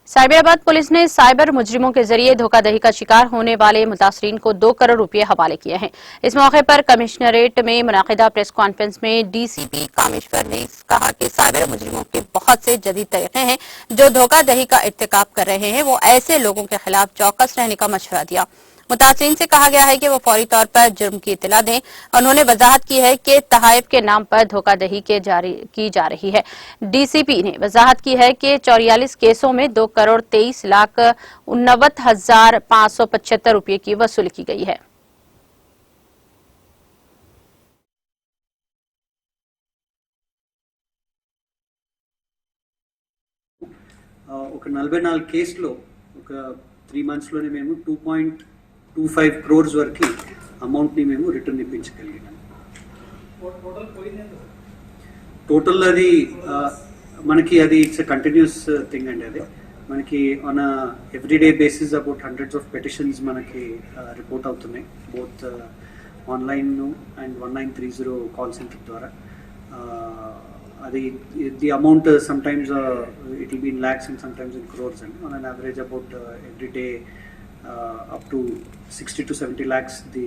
Cyberabad police ने cyber मुजरिमों के जरिए धोखाधड़ी का शिकार होने वाले मुतासरीन को 2 करोड़ रुपए हवाले किए हैं। इस मौके पर कमिश्नरेट में मुनाकिदा प्रेस कॉन्फ्रेंस में डीसीपी कामेश्वर ने कहा कि साइबर मुजरिमों के बहुत से जदीद तरीके हैं जो धोखाधड़ी का इर्तिकाब कर रहे हैं। वो ऐसे लोगों के खिलाफ चौकस रहने का मशवरा दिया। मुतासरीन से कहा गया है कि वो फौरी तौर पर जुर्म की इत्तला दें। उन्होंने वजाहत की है कि तहाइफ के नाम पर धोखाधड़ी की जा रही है। डीसीपी ने वजाहत की है कि 44 केसों में 2 करोड़ 23 लाख 59,575 रुपये की वसूली की गई है। ఒక 44 కేసులో ఒక 3 months లోనే మేము 2.25 crores వరకు అమౌంట్ ని మేము రిటర్న్ ఇప్పించగలిగాం. టోటల్ అది మనకి అది ఇట్స్ ఎ కంటిన్యూస్ థింగ్ అండి. అది మనకి on everyday basis about hundreds of petitions మనకి రిపోర్ట్ అవుతున్నాయి, both online and 1930 call centre ద్వారా. The amount sometimes it will be in lakhs and sometimes in crores, and on an average about every day up to 60 to 70 lakhs the